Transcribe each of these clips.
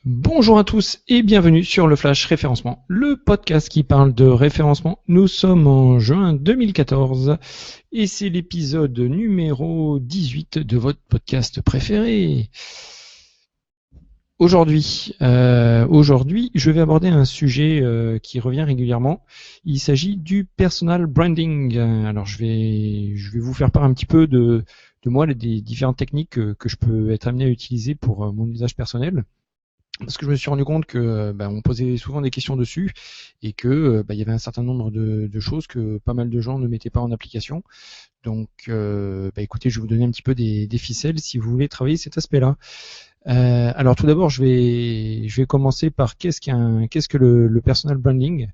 Bonjour à tous et bienvenue sur le Flash Référencement, le podcast qui parle de référencement. Nous sommes en juin 2014 et c'est l'épisode numéro 18 de votre podcast préféré. Aujourd'hui, je vais aborder un sujet qui revient régulièrement. Il s'agit du personal branding. Alors, je vais vous faire part un petit peu de moi, des différentes techniques que je peux être amené à utiliser pour mon usage personnel. Parce que je me suis rendu compte que on posait souvent des questions dessus et que il y avait un certain nombre de choses que pas mal de gens ne mettaient pas en application. Donc, écoutez, je vais vous donner un petit peu des ficelles si vous voulez travailler cet aspect-là. Alors tout d'abord, je vais commencer par qu'est-ce que le personal branding.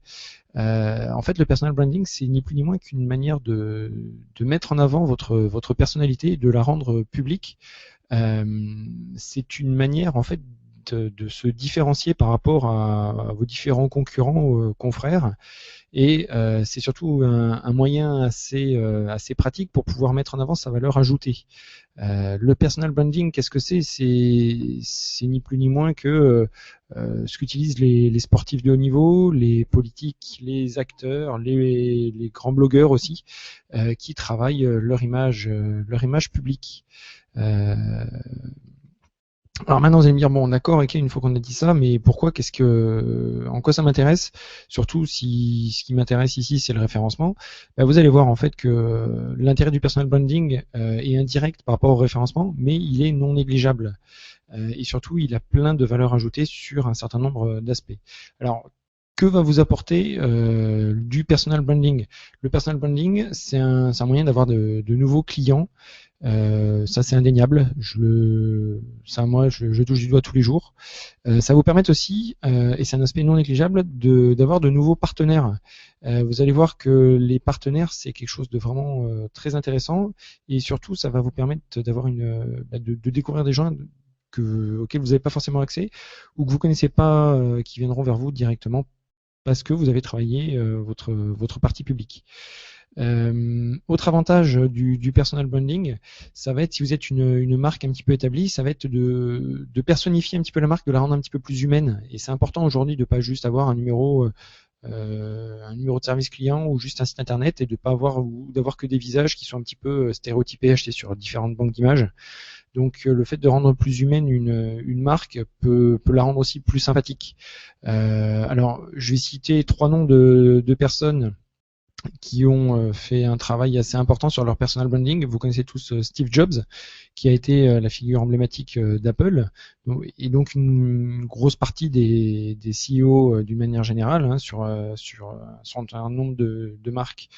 En fait, le personal branding, c'est ni plus ni moins qu'une manière de mettre en avant votre personnalité et de la rendre publique. C'est une manière en fait de se différencier par rapport à vos différents concurrents, confrères, et c'est surtout un moyen assez pratique pour pouvoir mettre en avant sa valeur ajoutée. Le personal branding, qu'est-ce que c'est ni plus ni moins que ce qu'utilisent les sportifs de haut niveau, les politiques, les acteurs, les grands blogueurs aussi, qui travaillent leur image publique. Alors maintenant vous allez me dire, bon d'accord, ok, une fois qu'on a dit ça, mais pourquoi, en quoi ça m'intéresse? Surtout si ce qui m'intéresse ici c'est le référencement. Vous allez voir en fait que l'intérêt du personal branding est indirect par rapport au référencement, mais il est non négligeable. Et surtout il a plein de valeurs ajoutées sur un certain nombre d'aspects. Alors, que va vous apporter du personal branding? Le personal branding, c'est un moyen d'avoir de nouveaux clients. Ça c'est indéniable. Moi je touche du doigt tous les jours. Ça vous permet aussi, et c'est un aspect non négligeable, d'avoir de nouveaux partenaires. Vous allez voir que les partenaires c'est quelque chose de vraiment très intéressant, et surtout ça va vous permettre d'avoir de découvrir des gens auxquels vous n'avez pas forcément accès, ou que vous connaissez pas, qui viendront vers vous directement parce que vous avez travaillé votre partie publique. Autre avantage du personal branding, ça va être, si vous êtes une marque un petit peu établie, ça va être de personnifier un petit peu la marque, de la rendre un petit peu plus humaine. Et c'est important aujourd'hui de pas juste avoir un numéro de service client ou juste un site internet, et de pas d'avoir que des visages qui sont un petit peu stéréotypés, achetés sur différentes banques d'images. Donc le fait de rendre plus humaine une marque peut la rendre aussi plus sympathique. Alors je vais citer 3 noms de personnes qui ont fait un travail assez important sur leur personal branding. Vous connaissez tous Steve Jobs, qui a été la figure emblématique d'Apple, et donc une grosse partie des CEO d'une manière générale, hein, sur un nombre de marques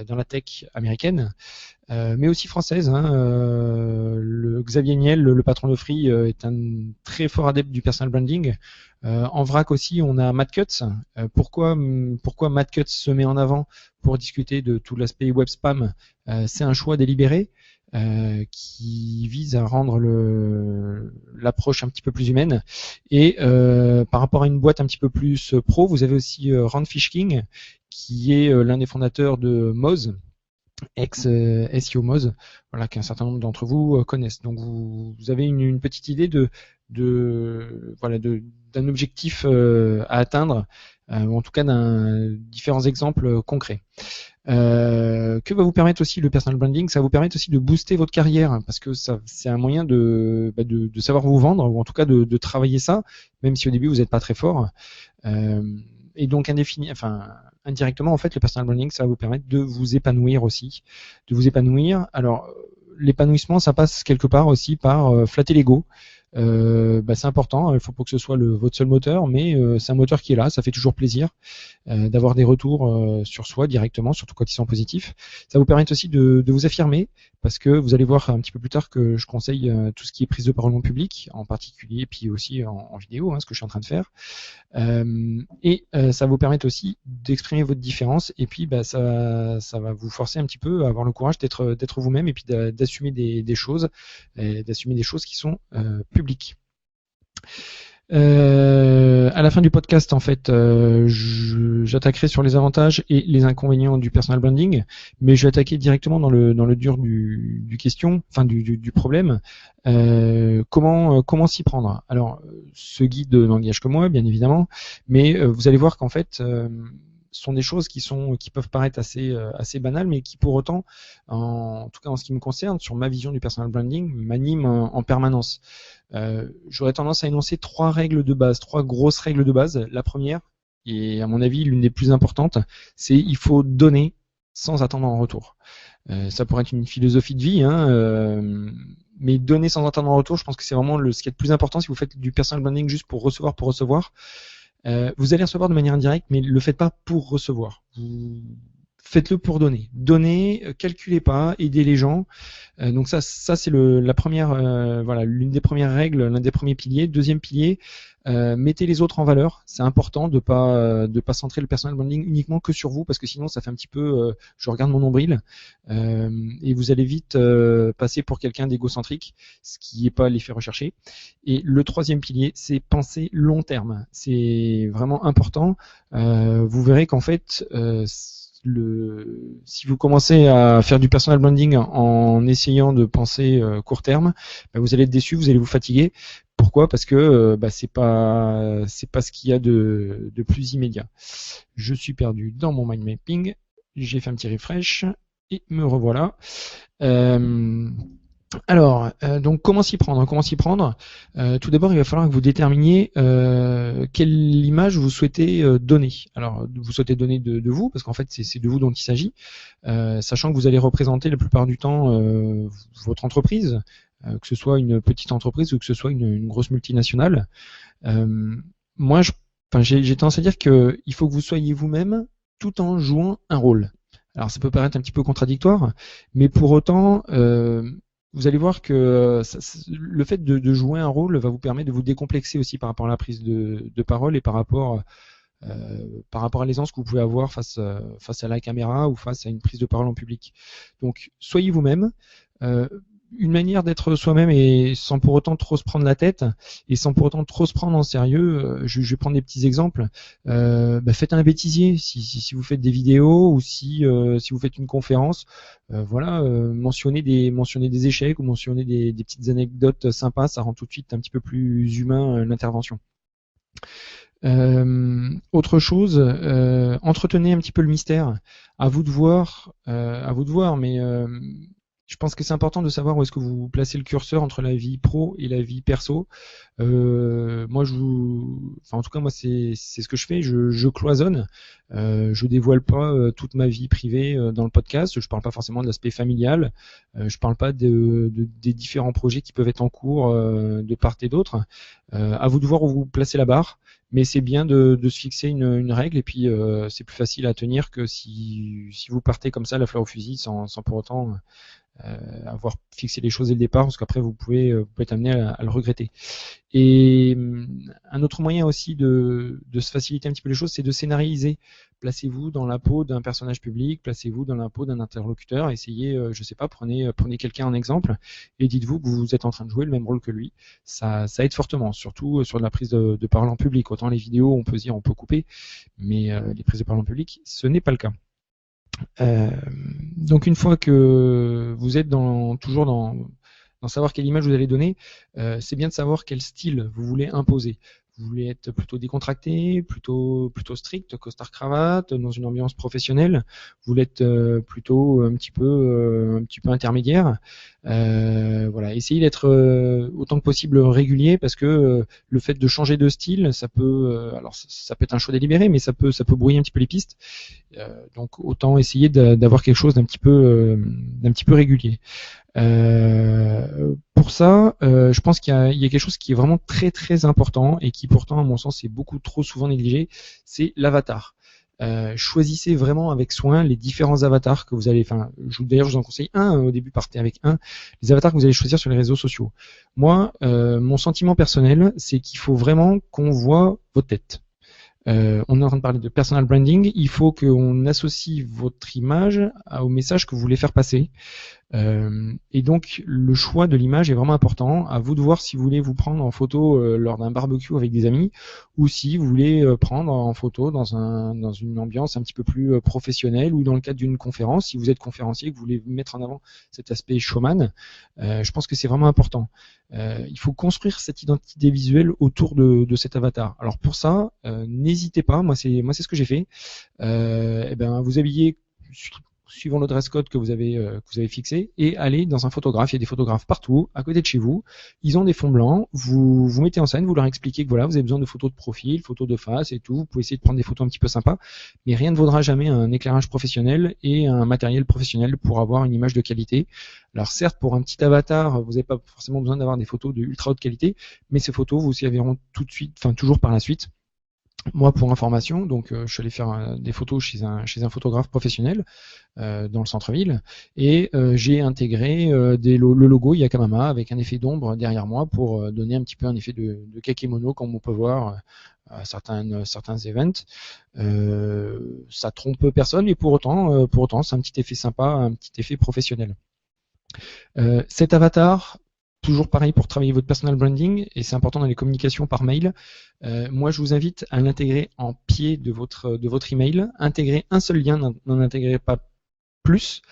dans la tech américaine, mais aussi française. Le Xavier Niel, le patron de Free, est un très fort adepte du personal branding. En vrac aussi, on a Matt Cutts. Pourquoi Matt Cutts se met en avant pour discuter de tout l'aspect web spam? C'est un choix délibéré qui vise à rendre l'approche un petit peu plus humaine. Et par rapport à une boîte un petit peu plus pro, vous avez aussi Rand Fishking, qui est l'un des fondateurs de Moz, ex-SEO Moz, voilà, qu'un certain nombre d'entre vous connaissent. Donc vous avez une petite idée d'un objectif à atteindre, ou en tout cas d'un différents exemples concrets. Que va vous permettre aussi le personal branding? Ça va vous permettre aussi de booster votre carrière, parce que c'est un moyen de savoir vous vendre, ou en tout cas de travailler ça, même si au début vous n'êtes pas très fort. Et donc indirectement, en fait, le personal branding, ça va vous permettre de vous épanouir aussi, Alors, l'épanouissement, ça passe quelque part aussi par flatter l'ego. C'est important, il faut pas que ce soit votre seul moteur, mais c'est un moteur qui est là, ça fait toujours plaisir d'avoir des retours sur soi directement, surtout quand ils sont positifs. Ça vous permet aussi de vous affirmer, parce que vous allez voir un petit peu plus tard que je conseille tout ce qui est prise de parole en public, en particulier, puis aussi en vidéo, ce que je suis en train de faire. Ça vous permet aussi d'exprimer votre différence, et puis ça va vous forcer un petit peu à avoir le courage d'être vous-même, et puis d'assumer des choses, qui sont publiques. À la fin du podcast, en fait, j'attaquerai sur les avantages et les inconvénients du personal branding, mais je vais attaquer directement dans le dur du question, enfin du problème. Comment s'y prendre? Alors, ce guide n'engage que moi, bien évidemment, mais vous allez voir qu'en fait, sont des choses qui peuvent paraître assez banales, mais qui pour autant, en tout cas en ce qui me concerne, sur ma vision du personal branding, m'animent en permanence. J'aurais tendance à énoncer trois règles de base, trois grosses règles de base. La première, et à mon avis l'une des plus importantes, c'est il faut donner sans attendre en retour. Ça pourrait être une philosophie de vie, mais donner sans attendre en retour, je pense que c'est vraiment ce qui est le plus important. Si vous faites du personal branding juste pour recevoir, vous allez recevoir de manière indirecte, mais ne le faites pas pour recevoir. Faites-le pour donner. Donnez, calculez pas, aidez les gens. Donc ça c'est la première, l'une des premières règles, l'un des premiers piliers. Deuxième pilier, mettez les autres en valeur. C'est important de pas centrer le personal branding uniquement que sur vous, parce que sinon ça fait un petit peu, je regarde mon nombril, et vous allez vite passer pour quelqu'un d'égocentrique, ce qui n'est pas l'effet recherché. Et le troisième pilier, c'est penser long terme. C'est vraiment important. Vous verrez qu'en fait, si vous commencez à faire du personal branding en essayant de penser court terme, vous allez être déçu, vous allez vous fatiguer. Pourquoi? Parce que c'est pas ce qu'il y a de plus immédiat. Je suis perdu dans mon mind mapping. J'ai fait un petit refresh et me revoilà. Alors, donc comment s'y prendre? Tout d'abord, il va falloir que vous déterminiez quelle image vous souhaitez donner. Alors, vous souhaitez donner de vous, parce qu'en fait, c'est de vous dont il s'agit, sachant que vous allez représenter la plupart du temps votre entreprise, que ce soit une petite entreprise ou que ce soit une grosse multinationale. Moi, j'ai tendance à dire qu'il faut que vous soyez vous-même tout en jouant un rôle. Alors, ça peut paraître un petit peu contradictoire, mais pour autant, vous allez voir que le fait de jouer un rôle va vous permettre de vous décomplexer aussi par rapport à la prise de parole et par rapport à l'aisance que vous pouvez avoir face à la caméra ou face à une prise de parole en public. Donc, soyez vous-même. Une manière d'être soi-même et sans pour autant trop se prendre la tête et sans pour autant trop se prendre en sérieux. Je vais prendre des petits exemples. Faites un bêtisier si vous faites des vidéos ou si vous faites une conférence. Mentionnez des échecs ou mentionnez des petites anecdotes sympas. Ça rend tout de suite un petit peu plus humain l'intervention. Autre chose, entretenez un petit peu le mystère. À vous de voir, mais je pense que c'est important de savoir où est-ce que vous placez le curseur entre la vie pro et la vie perso. Moi, en tout cas, moi, c'est ce que je fais. Je cloisonne. Je dévoile pas toute ma vie privée dans le podcast. Je parle pas forcément de l'aspect familial. Je parle pas des différents projets qui peuvent être en cours de part et d'autre. À vous de voir où vous placez la barre. Mais c'est bien de se fixer une règle et puis c'est plus facile à tenir que si vous partez comme ça la fleur au fusil sans pour autant avoir fixé les choses dès le départ, parce qu'après vous pouvez être amené à le regretter. Et un autre moyen aussi de se faciliter un petit peu les choses, c'est de scénariser. Placez-vous dans la peau d'un personnage public, placez-vous dans la peau d'un interlocuteur, essayez, prenez quelqu'un en exemple et dites-vous que vous êtes en train de jouer le même rôle que lui. Ça aide fortement, surtout sur de la prise de parole en public. Autant les vidéos, on peut dire, on peut couper, mais les prises de parole en public, ce n'est pas le cas. Donc une fois que vous êtes toujours dans savoir quelle image vous allez donner, c'est bien de savoir quel style vous voulez imposer. Vous voulez être plutôt décontracté, plutôt strict, costard cravate, dans une ambiance professionnelle. Vous voulez être plutôt un petit peu intermédiaire. Essayez d'être autant que possible régulier, parce que le fait de changer de style, ça peut être un choix délibéré, mais ça peut brouiller un petit peu les pistes. Donc autant essayer d'avoir quelque chose d'un petit peu régulier. Pour ça, je pense qu'il y a quelque chose qui est vraiment très très important et qui pourtant, à mon sens, est beaucoup trop souvent négligé, c'est l'avatar. Choisissez vraiment avec soin les différents avatars que vous allez. D'ailleurs, je vous en conseille un. Au début, partez avec un. Les avatars que vous allez choisir sur les réseaux sociaux. Moi, mon sentiment personnel, c'est qu'il faut vraiment qu'on voit votre tête. On est en train de parler de personal branding. Il faut qu'on associe votre image au message que vous voulez faire passer. Et donc le choix de l'image est vraiment important. À vous de voir si vous voulez vous prendre en photo lors d'un barbecue avec des amis, ou si vous voulez prendre en photo dans une ambiance un petit peu plus professionnelle, ou dans le cadre d'une conférence. Si vous êtes conférencier, que vous voulez mettre en avant cet aspect showman, je pense que c'est vraiment important. Il faut construire cette identité visuelle autour de cet avatar. Alors pour ça, n'hésitez pas. Moi c'est ce que j'ai fait. Eh ben vous habillez suivant le dress code que vous avez fixé, et allez dans un photographe. Il y a des photographes partout à côté de chez vous. Ils ont des fonds blancs. Vous mettez en scène, vous leur expliquez que voilà, vous avez besoin de photos de profil, photos de face et tout. Vous pouvez essayer de prendre des photos un petit peu sympas, mais rien ne vaudra jamais un éclairage professionnel et un matériel professionnel pour avoir une image de qualité. Alors certes, pour un petit avatar, vous n'avez pas forcément besoin d'avoir des photos de ultra haute qualité, mais ces photos vous serviront tout de suite, enfin toujours par la suite. Moi, pour information, donc je suis allé faire des photos chez un photographe professionnel dans le centre-ville, et j'ai intégré le logo Yakamama avec un effet d'ombre derrière moi pour donner un petit peu un effet de kakémono comme on peut voir à certains events. Ça trompe personne, mais pour autant, c'est un petit effet sympa, un petit effet professionnel. Cet avatar, toujours pareil pour travailler votre personal branding, et c'est important dans les communications par mail. Moi, je vous invite à l'intégrer en pied de votre email. Intégrer un seul lien, n'en intégrez pas plus.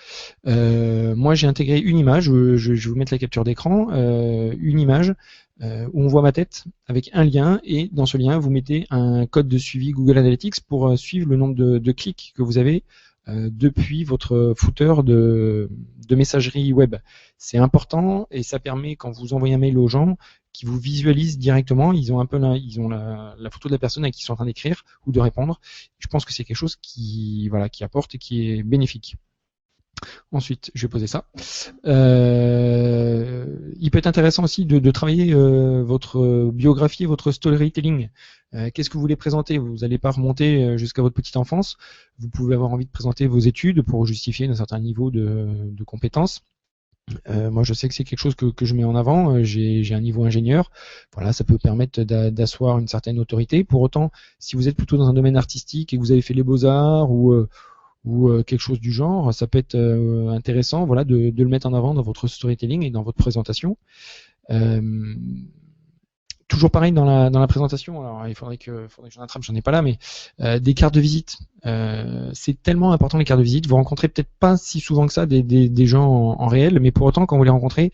Moi, j'ai intégré une image. Je vais vous mettre la capture d'écran. Une image où on voit ma tête avec un lien, et dans ce lien, vous mettez un code de suivi Google Analytics pour suivre le nombre de clics que vous avez depuis votre footer de messagerie web. C'est important, et ça permet, quand vous envoyez un mail aux gens, qui vous visualisent directement, ils ont la photo de la personne à qui ils sont en train d'écrire ou de répondre. Je pense que c'est quelque chose qui apporte et qui est bénéfique. Ensuite, je vais poser ça. Il peut être intéressant aussi de travailler votre biographie, votre storytelling. Qu'est-ce que vous voulez présenter? Vous n'allez pas remonter jusqu'à votre petite enfance. Vous pouvez avoir envie de présenter vos études pour justifier un certain niveau de compétences. Moi, je sais que c'est quelque chose que je mets en avant. J'ai un niveau ingénieur. Voilà, ça peut permettre d'asseoir une certaine autorité. Pour autant, si vous êtes plutôt dans un domaine artistique et que vous avez fait les beaux-arts ou quelque chose du genre, ça peut être intéressant, voilà, de le mettre en avant dans votre storytelling et dans votre présentation. Toujours pareil dans la présentation. Alors il faudrait que j'en attrape, j'en ai pas là, mais des cartes de visite. C'est tellement important, les cartes de visite. Vous rencontrez peut-être pas si souvent que ça des gens en réel, mais pour autant, quand vous les rencontrez,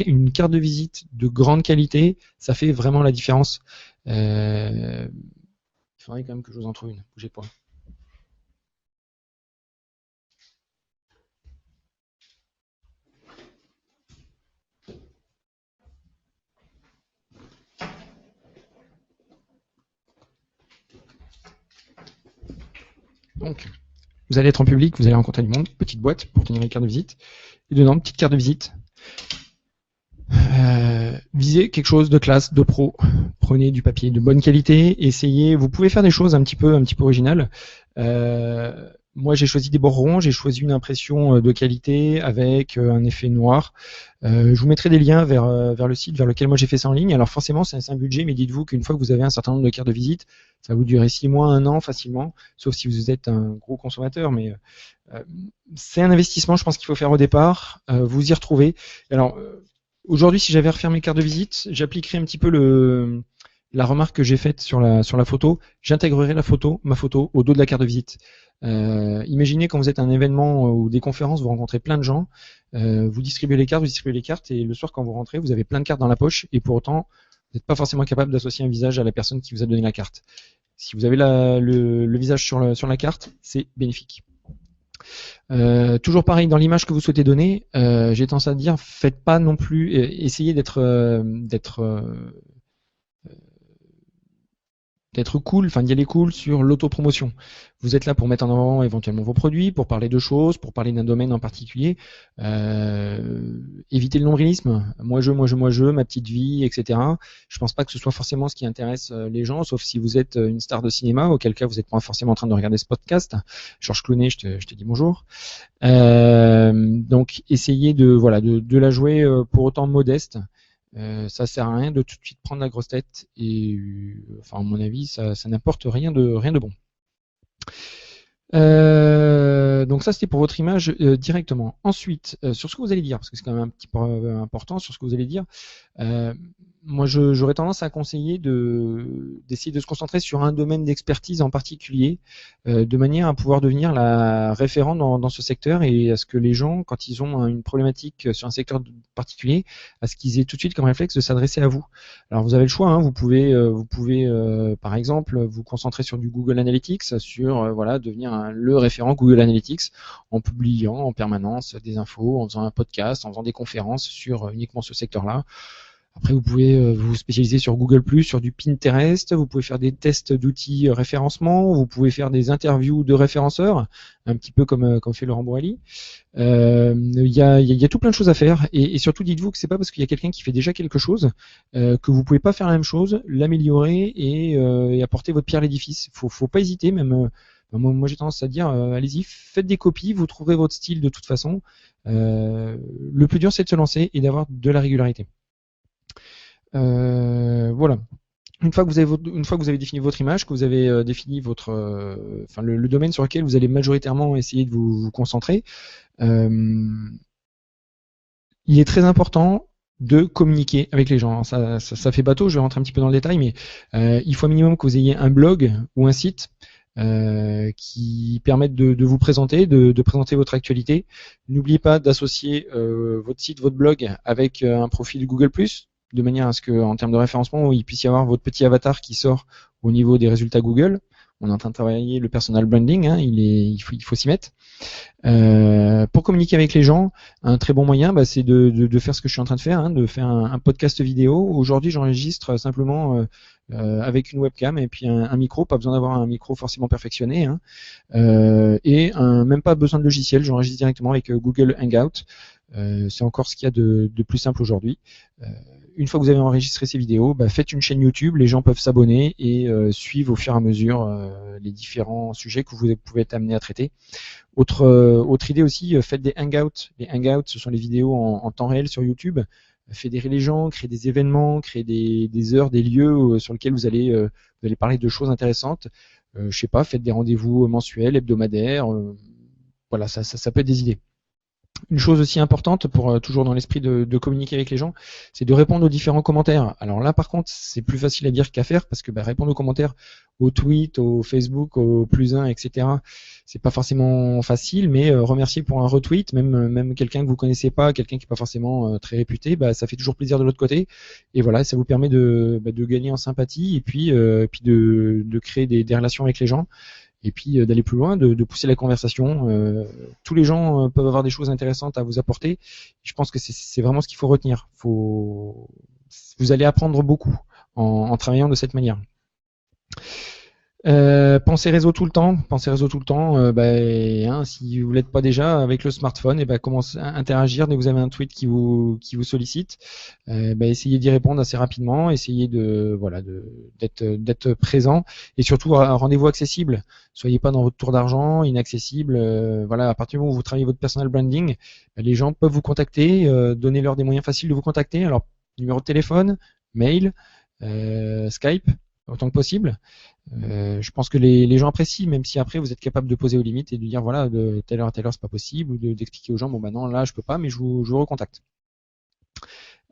une carte de visite de grande qualité, ça fait vraiment la différence. Il faudrait quand même que je vous en trouve une. Bougez pas. Donc, vous allez être en public, vous allez rencontrer du monde, petite boîte pour tenir les cartes de visite, et dedans, petite carte de visite. Visez quelque chose de classe, de pro. Prenez du papier de bonne qualité, essayez. Vous pouvez faire des choses un petit peu originales. Moi, j'ai choisi des bords ronds, j'ai choisi une impression de qualité avec un effet noir. Je vous mettrai des liens vers le site vers lequel moi j'ai fait ça en ligne. Alors forcément, c'est un budget, mais dites-vous qu'une fois que vous avez un certain nombre de cartes de visite, ça va vous durer 6 mois, 1 an facilement, sauf si vous êtes un gros consommateur. Mais c'est un investissement, je pense qu'il faut faire au départ. Vous y retrouvez. Alors aujourd'hui, si j'avais à refaire mes cartes de visite, j'appliquerais un petit peu la remarque que j'ai faite sur la photo. J'intégrerai ma photo au dos de la carte de visite. Imaginez quand vous êtes à un événement ou des conférences, vous rencontrez plein de gens, vous distribuez les cartes, et le soir quand vous rentrez, vous avez plein de cartes dans la poche, et pour autant, vous n'êtes pas forcément capable d'associer un visage à la personne qui vous a donné la carte. Si vous avez le visage sur la carte, c'est bénéfique. Toujours pareil, dans l'image que vous souhaitez donner, j'ai tendance à dire, faites pas non plus, essayez d'être cool, enfin d'y aller cool sur l'autopromotion. Vous êtes là pour mettre en avant éventuellement vos produits, pour parler de choses, pour parler d'un domaine en particulier. Évitez le nombrilisme. Moi je, ma petite vie, etc. Je pense pas que ce soit forcément ce qui intéresse les gens, sauf si vous êtes une star de cinéma, auquel cas vous n'êtes pas forcément en train de regarder ce podcast. Georges Clooney, je te dis bonjour. Donc essayez de la jouer pour autant modeste. Ça sert à rien de tout de suite prendre la grosse tête, et enfin à mon avis ça n'apporte rien de bon. Donc ça, c'était pour votre image directement. Ensuite, sur ce que vous allez dire, parce que c'est quand même un petit peu important sur ce que vous allez dire, euh, moi, j'aurais tendance à conseiller d'essayer de se concentrer sur un domaine d'expertise en particulier, de manière à pouvoir devenir la référente dans ce secteur et à ce que les gens, quand ils ont une problématique sur un secteur particulier, à ce qu'ils aient tout de suite comme réflexe de s'adresser à vous. Alors, vous avez le choix, hein, vous pouvez, par exemple, vous concentrer sur du Google Analytics, sur voilà, devenir le référent Google Analytics en publiant en permanence des infos, en faisant un podcast, en faisant des conférences sur uniquement ce secteur-là. Après, vous pouvez vous spécialiser sur Google+, sur du Pinterest, vous pouvez faire des tests d'outils référencement, vous pouvez faire des interviews de référenceurs, un petit peu comme fait Laurent Bourali. Il y a tout plein de choses à faire et surtout dites-vous que c'est pas parce qu'il y a quelqu'un qui fait déjà quelque chose que vous pouvez pas faire la même chose, l'améliorer et apporter votre pierre à l'édifice. Faut pas hésiter, même moi j'ai tendance à dire allez-y, faites des copies, vous trouverez votre style de toute façon. Le plus dur c'est de se lancer et d'avoir de la régularité. Voilà. Une fois que vous avez défini votre image, que vous avez défini votre, le domaine sur lequel vous allez majoritairement essayer de vous concentrer, il est très important de communiquer avec les gens. Ça fait bateau, je vais rentrer un petit peu dans le détail, mais il faut un minimum que vous ayez un blog ou un site qui permettent de vous présenter, de présenter votre actualité. N'oubliez pas d'associer votre site, votre blog avec un profil Google+, de manière à ce que, en termes de référencement, il puisse y avoir votre petit avatar qui sort au niveau des résultats Google. On est en train de travailler le personal branding, hein, il faut s'y mettre. Pour communiquer avec les gens, un très bon moyen, c'est de faire ce que je suis en train de faire, hein, de faire un podcast vidéo. Aujourd'hui, j'enregistre simplement avec une webcam et puis un micro, pas besoin d'avoir un micro forcément perfectionné, hein, et même pas besoin de logiciel. J'enregistre directement avec Google Hangout. C'est encore ce qu'il y a de plus simple aujourd'hui. Une fois que vous avez enregistré ces vidéos, faites une chaîne YouTube, les gens peuvent s'abonner et suivre au fur et à mesure les différents sujets que vous pouvez être amené à traiter. Autre idée aussi, faites des hangouts. Les hangouts, ce sont les vidéos en temps réel sur YouTube. Fédérez les gens, créez des événements, créez des heures, des lieux sur lesquels vous allez parler de choses intéressantes. Je sais pas, faites des rendez-vous mensuels, hebdomadaires. Voilà, ça peut être des idées. Une chose aussi importante pour toujours dans l'esprit de communiquer avec les gens, c'est de répondre aux différents commentaires. Alors là, par contre, c'est plus facile à dire qu'à faire parce que répondre aux commentaires, aux tweets, au Facebook, au +1, etc. C'est pas forcément facile, mais remercier pour un retweet, même quelqu'un que vous connaissez pas, quelqu'un qui est pas forcément très réputé, ça fait toujours plaisir de l'autre côté. Et voilà, ça vous permet de gagner en sympathie et puis de créer des relations avec les gens. Et puis d'aller plus loin, de pousser la conversation. Tous les gens peuvent avoir des choses intéressantes à vous apporter. Je pense que c'est vraiment ce qu'il faut retenir. Vous allez apprendre beaucoup en travaillant de cette manière. Pensez réseau tout le temps. Si vous l'êtes pas déjà avec le smartphone, commencez à interagir dès que vous avez un tweet qui vous sollicite. Essayez d'y répondre assez rapidement. Essayez d'être présent et surtout rendez-vous accessible. Soyez pas dans votre tour d'argent, inaccessible. À partir du moment où vous travaillez votre personal branding, les gens peuvent vous contacter. Donnez-leur des moyens faciles de vous contacter. Alors numéro de téléphone, mail, Skype, autant que possible. Je pense que les gens apprécient, même si après vous êtes capable de poser aux limites et de dire voilà, de telle heure à telle heure c'est pas possible, ou d'expliquer aux gens non, là je peux pas, mais je vous recontacte.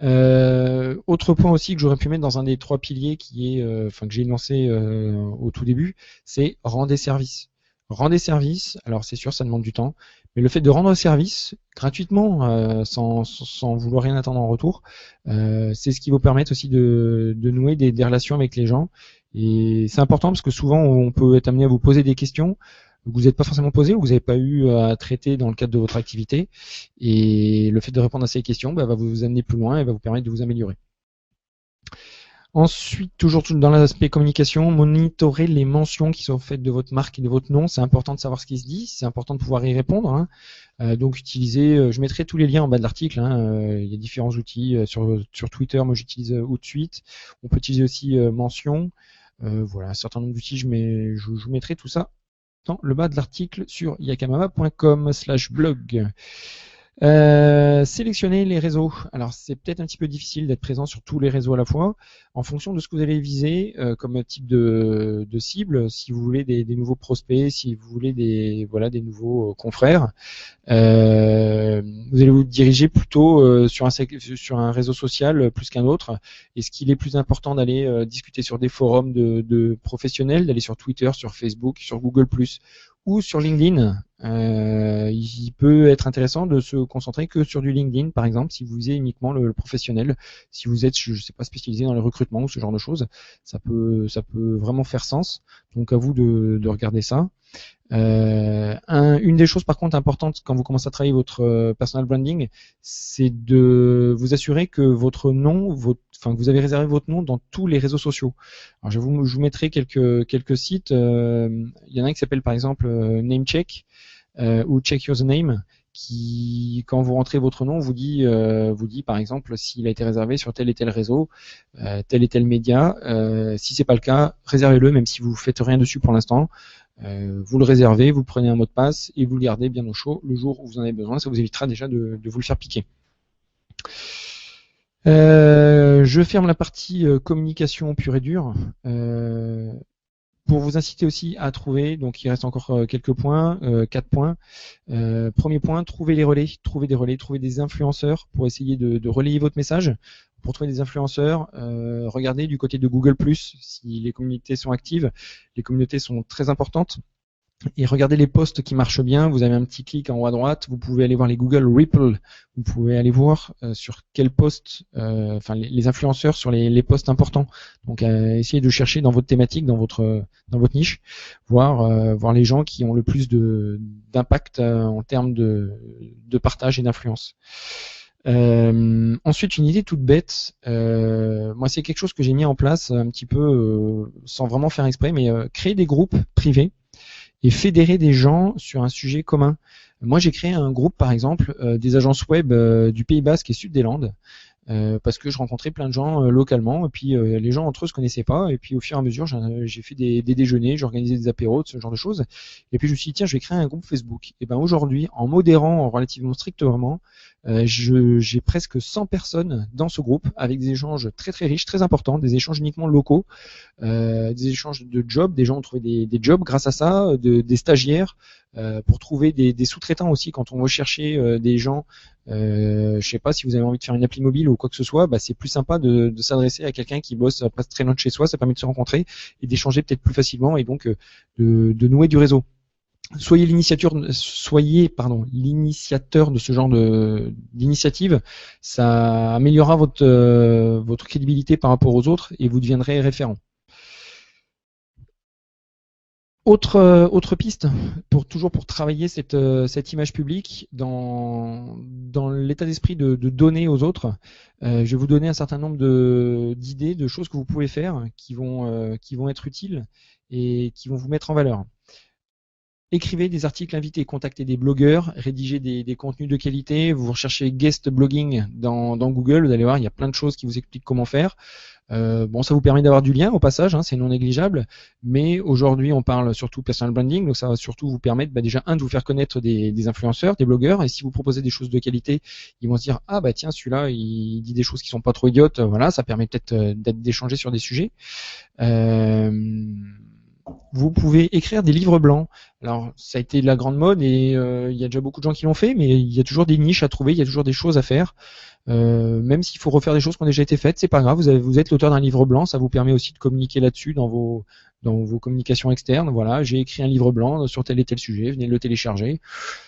Autre point aussi que j'aurais pu mettre dans un des 3 piliers qui est, que j'ai énoncé au tout début, c'est rendez service. Rendez service, alors c'est sûr ça demande du temps, mais le fait de rendre service gratuitement, sans vouloir rien attendre en retour, c'est ce qui vous permet aussi de nouer des relations avec les gens. Et c'est important parce que souvent on peut être amené à vous poser des questions que vous n'êtes pas forcément posées ou que vous n'avez pas eu à traiter dans le cadre de votre activité. Et le fait de répondre à ces questions va vous amener plus loin et va vous permettre de vous améliorer. Ensuite, toujours dans l'aspect communication, monitorer les mentions qui sont faites de votre marque et de votre nom. C'est important de savoir ce qui se dit, c'est important de pouvoir y répondre. Donc utilisez, je mettrai tous les liens en bas de l'article. Il y a différents outils sur Twitter. Moi, j'utilise Outsuite. On peut utiliser aussi mention. Un certain nombre d'outils. Je vous mettrai tout ça dans le bas de l'article sur yakamama.com/blog. Sélectionner les réseaux. Alors c'est peut-être un petit peu difficile d'être présent sur tous les réseaux à la fois. En fonction de ce que vous allez viser comme type de cible, si vous voulez des nouveaux prospects, si vous voulez des nouveaux confrères, euh, vous allez vous diriger plutôt sur un réseau social plus qu'un autre. Est-ce qu'il est plus important d'aller discuter sur des forums de professionnels, d'aller sur Twitter, sur Facebook, sur Google+, ou sur LinkedIn? Il peut être intéressant de se concentrer que sur du LinkedIn, par exemple, si vous visez uniquement le professionnel. Si vous êtes, je sais pas, spécialisé dans le recrutement ou ce genre de choses, ça peut vraiment faire sens. Donc à vous de regarder ça. Une des choses par contre importantes quand vous commencez à travailler votre personal branding, c'est de vous assurer que votre nom, que vous avez réservé votre nom dans tous les réseaux sociaux. Alors je vous mettrai quelques sites. Il y en a un qui s'appelle par exemple Namecheck ou Check Your Name, qui, quand vous rentrez votre nom, vous dit par exemple s'il a été réservé sur tel et tel réseau, tel et tel média. Si c'est pas le cas, réservez-le, même si vous faites rien dessus pour l'instant. Vous le réservez, vous prenez un mot de passe et vous le gardez bien au chaud le jour où vous en avez besoin. Ça vous évitera déjà de vous le faire piquer. Je ferme la partie communication pure et dure. Pour vous inciter aussi à trouver, donc il reste encore quelques points, 4 points. Premier point, trouver des relais, trouver des influenceurs pour essayer de relayer votre message. Pour trouver des influenceurs, regardez du côté de Google+, si les communautés sont actives. Les communautés sont très importantes. Et regardez les posts qui marchent bien. Vous avez un petit clic en haut à droite. Vous pouvez aller voir les Google Ripple. Vous pouvez aller voir sur quel post, les influenceurs sur les posts importants. Donc, essayez de chercher dans votre thématique, dans votre niche, voir les gens qui ont le plus d'impact en termes de partage et d'influence. Ensuite, une idée toute bête. Moi, c'est quelque chose que j'ai mis en place un petit peu sans vraiment faire exprès, mais créer des groupes privés et fédérer des gens sur un sujet commun. Moi, j'ai créé un groupe, par exemple, des agences web du Pays Basque et Sud des Landes, parce que je rencontrais plein de gens localement, et puis les gens entre eux se connaissaient pas, et puis au fur et à mesure, j'ai fait des déjeuners, j'ai organisé des apéros, ce genre de choses, et puis je me suis dit, tiens, je vais créer un groupe Facebook. Et ben aujourd'hui, en modérant relativement strictement, j'ai presque 100 personnes dans ce groupe, avec des échanges très très riches, très importants, des échanges uniquement locaux, des échanges de jobs, des gens ont trouvé des jobs grâce à ça, des stagiaires, pour trouver des sous-traitants aussi quand on va chercher des gens. Je sais pas si vous avez envie de faire une appli mobile ou quoi que ce soit, bah, c'est plus sympa de s'adresser à quelqu'un qui bosse presque très loin de chez soi. Ça permet de se rencontrer et d'échanger peut-être plus facilement et donc de nouer du réseau. Soyez l'initiateur de ce genre d'initiative. Ça améliorera votre crédibilité par rapport aux autres et vous deviendrez référent. Autre piste, toujours pour travailler cette image publique dans l'état d'esprit de donner aux autres, je vais vous donner un certain nombre d'idées, de choses que vous pouvez faire qui vont être utiles et qui vont vous mettre en valeur. Écrivez des articles invités, contactez des blogueurs, rédigez des contenus de qualité, vous recherchez guest blogging dans Google, vous allez voir, il y a plein de choses qui vous expliquent comment faire. Ça vous permet d'avoir du lien au passage, c'est non négligeable, mais aujourd'hui on parle surtout personal branding, donc ça va surtout vous permettre déjà de vous faire connaître des influenceurs, des blogueurs, et si vous proposez des choses de qualité, ils vont se dire ah bah tiens celui-là il dit des choses qui sont pas trop idiotes, voilà, ça permet peut-être d'échanger sur des sujets. Vous pouvez écrire des livres blancs. Alors, ça a été de la grande mode et il y a déjà beaucoup de gens qui l'ont fait, mais il y a toujours des niches à trouver, il y a toujours des choses à faire. Même s'il faut refaire des choses qui ont déjà été faites, c'est pas grave. Vous êtes l'auteur d'un livre blanc, ça vous permet aussi de communiquer là-dessus dans vos communications externes. Voilà, j'ai écrit un livre blanc sur tel et tel sujet, venez le télécharger.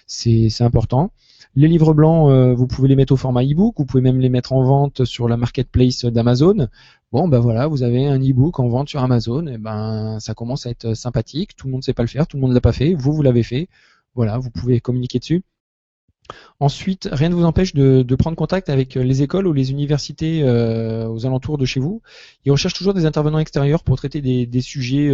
C'est important. Les livres blancs, vous pouvez les mettre au format e-book, vous pouvez même les mettre en vente sur la marketplace d'Amazon. Bon, ben voilà, vous avez un e-book en vente sur Amazon, et ben ça commence à être sympathique. Tout le monde ne sait pas le faire, tout le monde ne l'a pas fait. Vous l'avez fait. Voilà, vous pouvez communiquer dessus. Ensuite, rien ne vous empêche de prendre contact avec les écoles ou les universités aux alentours de chez vous. Ils recherchent toujours des intervenants extérieurs pour traiter des sujets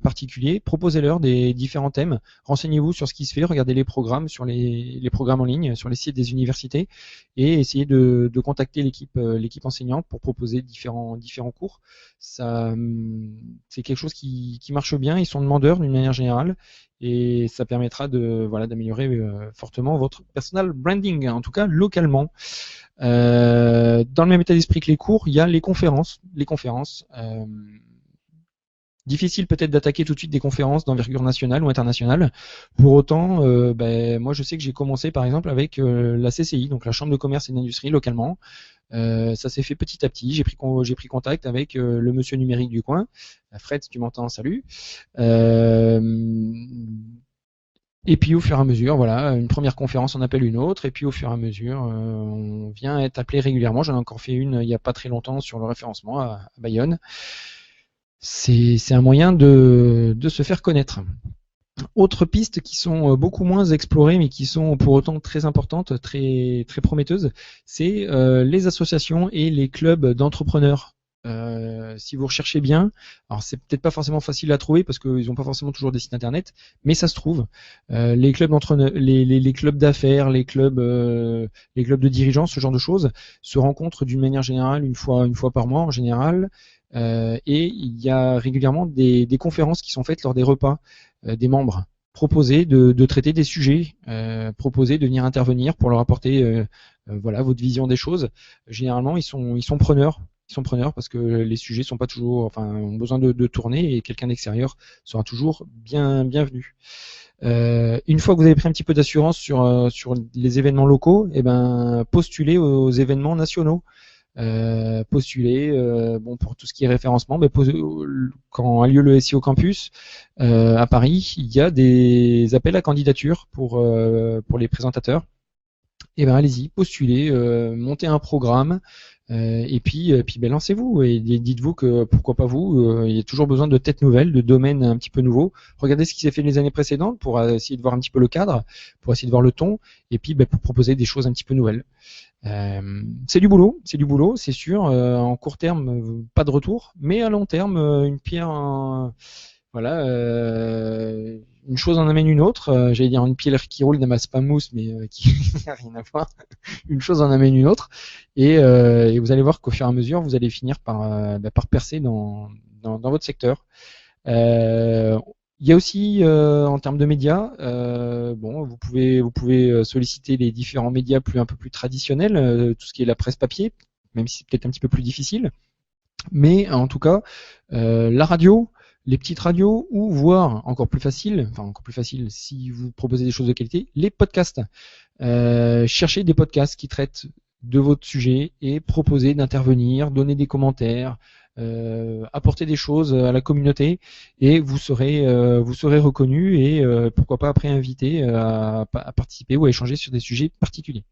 particuliers. Proposez-leur des différents thèmes. Renseignez-vous sur ce qui se fait. Regardez les programmes sur les programmes en ligne, sur les sites des universités, et essayez de contacter l'équipe enseignante pour proposer différents cours. Ça, c'est quelque chose qui marche bien. Ils sont demandeurs d'une manière générale et ça permettra d'améliorer fortement votre personal branding, en tout cas localement. Dans le même état d'esprit que les cours, il y a les conférences. Difficile peut-être d'attaquer tout de suite des conférences d'envergure nationale ou internationale. Pour autant, moi je sais que j'ai commencé par exemple avec la CCI, donc la Chambre de commerce et d'industrie localement. Ça s'est fait petit à petit. J'ai pris contact avec le monsieur numérique du coin. Fred, si tu m'entends, salut. Et puis au fur et à mesure, voilà, une première conférence en appelle une autre, et puis au fur et à mesure, on vient être appelé régulièrement. J'en ai encore fait une il n'y a pas très longtemps sur le référencement à Bayonne. C'est un moyen de se faire connaître. Autres pistes qui sont beaucoup moins explorées mais qui sont pour autant très importantes, très très prometteuses, c'est les associations et les clubs d'entrepreneurs. Si vous recherchez bien, alors c'est peut-être pas forcément facile à trouver parce qu'ils n'ont pas forcément toujours des sites internet, mais ça se trouve. Les clubs d'entrepreneurs, les clubs d'affaires, les clubs de dirigeants, ce genre de choses, se rencontrent d'une manière générale une fois par mois en général. Et il y a régulièrement des conférences qui sont faites lors des repas des membres, proposer de traiter des sujets, proposer de venir intervenir pour leur apporter votre vision des choses. Généralement, ils sont preneurs. Ils sont preneurs parce que les sujets sont pas toujours, ont besoin de tourner et quelqu'un d'extérieur sera toujours bienvenu. Une fois que vous avez pris un petit peu d'assurance sur les événements locaux, postulez aux événements nationaux. Postuler pour tout ce qui est référencement, quand a lieu le SEO Campus à Paris, il y a des appels à candidature pour les présentateurs. Allez-y, postulez, montez un programme et puis lancez-vous et dites-vous que pourquoi pas vous, il y a toujours besoin de têtes nouvelles, de domaines un petit peu nouveaux. Regardez ce qui s'est fait les années précédentes pour essayer de voir un petit peu le cadre, pour essayer de voir le ton et puis pour proposer des choses un petit peu nouvelles. C'est du boulot, c'est sûr. En court terme, pas de retour, mais à long terme, une pierre, une chose en amène une autre. J'allais dire une pierre qui roule n'amasse pas mousse, mais qui n'a rien à voir. Une chose en amène une autre, et vous allez voir qu'au fur et à mesure, vous allez finir par percer dans votre secteur. Il y a aussi en termes de médias, vous pouvez solliciter les différents médias un peu plus traditionnels, tout ce qui est la presse papier, même si c'est peut-être un petit peu plus difficile. Mais en tout cas, la radio, les petites radios, ou voire encore plus facile si vous proposez des choses de qualité, les podcasts. Cherchez des podcasts qui traitent de votre sujet et proposez d'intervenir, donner des commentaires, apporter des choses à la communauté et vous serez reconnu et pourquoi pas après invité à participer ou à échanger sur des sujets particuliers.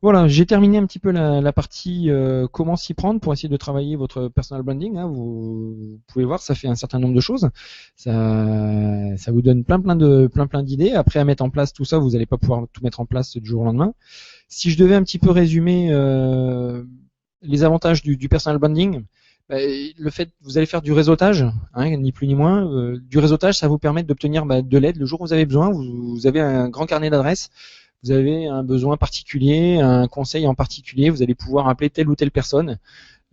Voilà, j'ai terminé un petit peu la partie comment s'y prendre pour essayer de travailler votre personal branding. Vous pouvez voir, ça fait un certain nombre de choses. Ça vous donne plein d'idées. Après à mettre en place tout ça, vous n'allez pas pouvoir tout mettre en place du jour au lendemain. Si je devais un petit peu résumer les avantages du personal branding, le fait vous allez faire du réseautage, ni plus ni moins. Du réseautage, ça vous permet d'obtenir de l'aide le jour où vous avez besoin. Vous avez un grand carnet d'adresses. Vous avez un besoin particulier, un conseil en particulier, vous allez pouvoir appeler telle ou telle personne.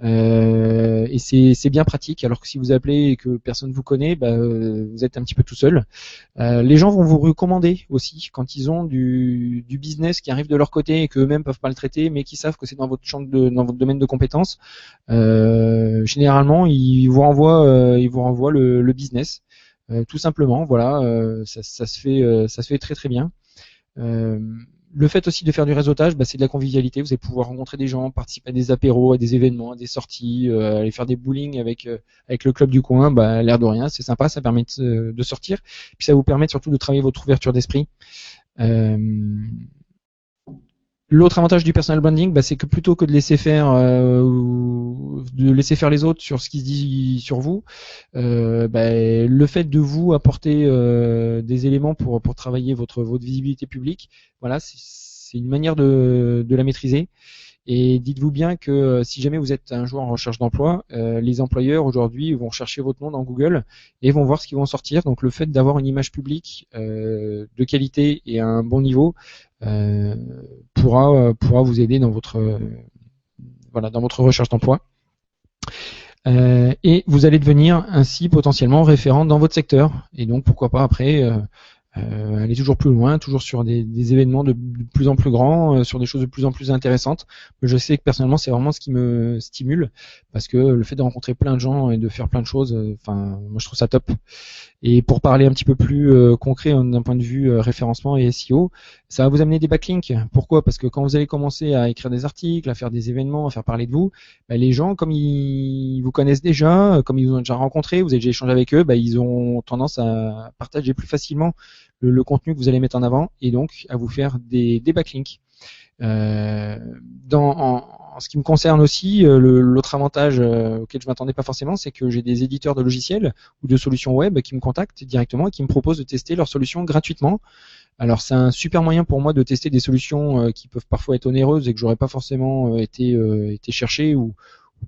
Et c'est bien pratique, alors que si vous appelez et que personne vous connaît, vous êtes un petit peu tout seul. Les gens vont vous recommander aussi quand ils ont du business qui arrive de leur côté et qu'eux-mêmes peuvent pas le traiter, mais qui savent que c'est dans votre dans votre domaine de compétences. Généralement, ils vous renvoient le business, tout simplement. Voilà, ça se fait très très bien. Le fait aussi de faire du réseautage, c'est de la convivialité. Vous allez pouvoir rencontrer des gens, participer à des apéros, à des événements, à des sorties, aller faire des bowling avec le club du coin. L'air de rien, c'est sympa, ça permet de sortir. Puis ça vous permet surtout de travailler votre ouverture d'esprit. L'autre avantage du personal branding, c'est que plutôt que de laisser faire les autres sur ce qui se dit sur vous, le fait de vous apporter des éléments pour travailler votre visibilité publique, voilà, c'est une manière de la maîtriser. Et dites-vous bien que si jamais vous êtes un jour en recherche d'emploi, les employeurs aujourd'hui vont chercher votre nom dans Google et vont voir ce qu'ils vont sortir. Donc le fait d'avoir une image publique de qualité et à un bon niveau pourra vous aider dans votre recherche d'emploi. Et vous allez devenir ainsi potentiellement référent dans votre secteur. Et donc pourquoi pas après aller toujours plus loin, toujours sur des événements de plus en plus grands, sur des choses de plus en plus intéressantes. Je sais que personnellement, c'est vraiment ce qui me stimule, parce que le fait de rencontrer plein de gens et de faire plein de choses, moi je trouve ça top. Et pour parler un petit peu plus concret d'un point de vue référencement et SEO, ça va vous amener des backlinks. Pourquoi? Parce que quand vous allez commencer à écrire des articles, à faire des événements, à faire parler de vous, les gens, comme ils vous connaissent déjà, comme ils vous ont déjà rencontré, vous avez déjà échangé avec eux, ils ont tendance à partager plus facilement le contenu que vous allez mettre en avant et donc à vous faire des backlinks. En ce qui me concerne aussi, l'autre avantage auquel je m'attendais pas forcément, c'est que j'ai des éditeurs de logiciels ou de solutions web qui me contactent directement et qui me proposent de tester leurs solutions gratuitement. Alors c'est un super moyen pour moi de tester des solutions qui peuvent parfois être onéreuses et que j'aurais pas forcément été chercher ou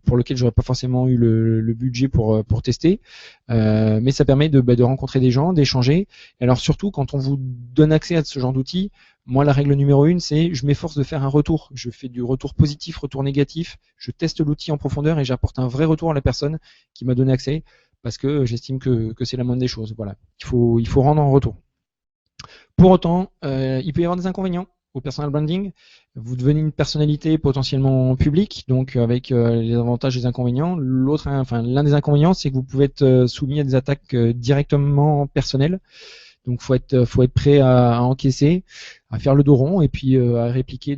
pour lequel j'aurais pas forcément eu le budget pour tester, mais ça permet de rencontrer des gens, d'échanger. Et alors surtout quand on vous donne accès à ce genre d'outils, moi la règle numéro 1 c'est je m'efforce de faire un retour. Je fais du retour positif, retour négatif. Je teste l'outil en profondeur et j'apporte un vrai retour à la personne qui m'a donné accès parce que j'estime que c'est la moindre des choses. Voilà, il faut rendre en retour. Pour autant, il peut y avoir des inconvénients au personal branding. Vous devenez une personnalité potentiellement publique, donc avec les avantages et les inconvénients. L'un des inconvénients, c'est que vous pouvez être soumis à des attaques directement personnelles. Donc faut être prêt à encaisser, à faire le dos rond et puis à répliquer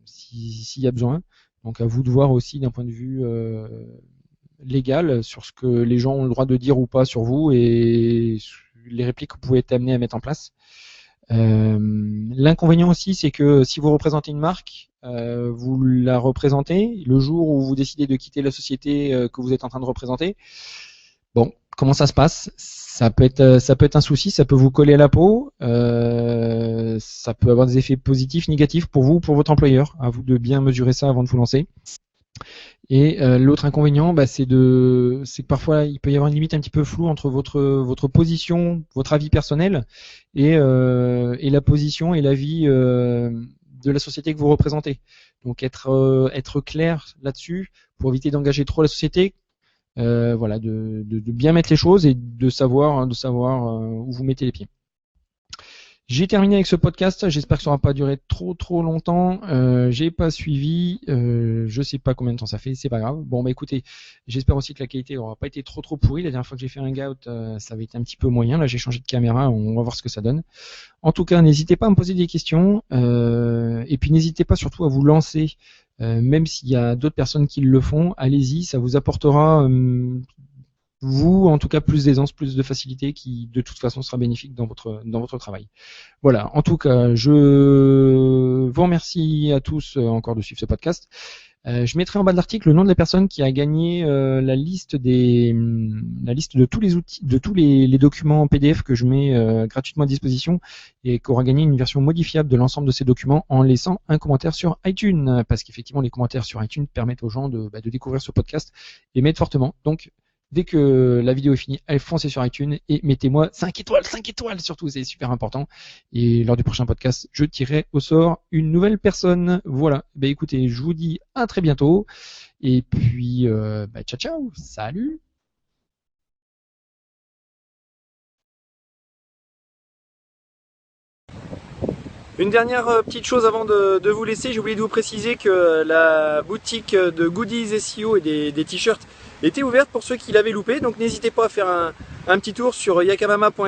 s'il y a besoin. Donc à vous de voir aussi d'un point de vue légal sur ce que les gens ont le droit de dire ou pas sur vous et les répliques que vous pouvez être amené à mettre en place. L'inconvénient aussi, c'est que si vous représentez une marque, vous la représentez le jour où vous décidez de quitter la société que vous êtes en train de représenter. Bon, comment ça se passe? Ça peut être un souci, ça peut vous coller à la peau, ça peut avoir des effets positifs, négatifs pour vous, pour votre employeur. À vous de bien mesurer ça avant de vous lancer. Et l'autre inconvénient, c'est que parfois il peut y avoir une limite un petit peu floue entre votre position, votre avis personnel et la position et l'avis de la société que vous représentez. Donc être clair là-dessus pour éviter d'engager trop la société. De bien mettre les choses et de savoir où vous mettez les pieds. J'ai terminé avec ce podcast, j'espère que ça n'aura pas duré trop longtemps. J'ai pas suivi, je sais pas combien de temps ça fait, c'est pas grave. Bon écoutez, j'espère aussi que la qualité n'aura pas été trop pourrie. La dernière fois que j'ai fait un hangout, ça avait été un petit peu moyen. Là j'ai changé de caméra, on va voir ce que ça donne. En tout cas, n'hésitez pas à me poser des questions et puis n'hésitez pas surtout à vous lancer. Même s'il y a d'autres personnes qui le font, allez-y, ça vous apportera vous, en tout cas, plus d'aisance, plus de facilité, qui de toute façon sera bénéfique dans votre travail. Voilà. En tout cas, je vous remercie à tous encore de suivre ce podcast. Je mettrai en bas de l'article le nom de la personne qui a gagné la liste de tous les outils, de tous les documents PDF que je mets gratuitement à disposition et qui aura gagné une version modifiable de l'ensemble de ces documents en laissant un commentaire sur iTunes, parce qu'effectivement les commentaires sur iTunes permettent aux gens de découvrir ce podcast et m'aident fortement. Donc dès que la vidéo est finie, allez foncer sur iTunes et mettez-moi 5 étoiles surtout, c'est super important. Et lors du prochain podcast, je tirerai au sort une nouvelle personne. Voilà. Écoutez, je vous dis à très bientôt. Et puis, ciao, salut. Une dernière petite chose avant de vous laisser, j'ai oublié de vous préciser que la boutique de goodies SEO et des t-shirts était ouverte pour ceux qui l'avaient loupé, donc n'hésitez pas à faire un petit tour sur yakamama.fr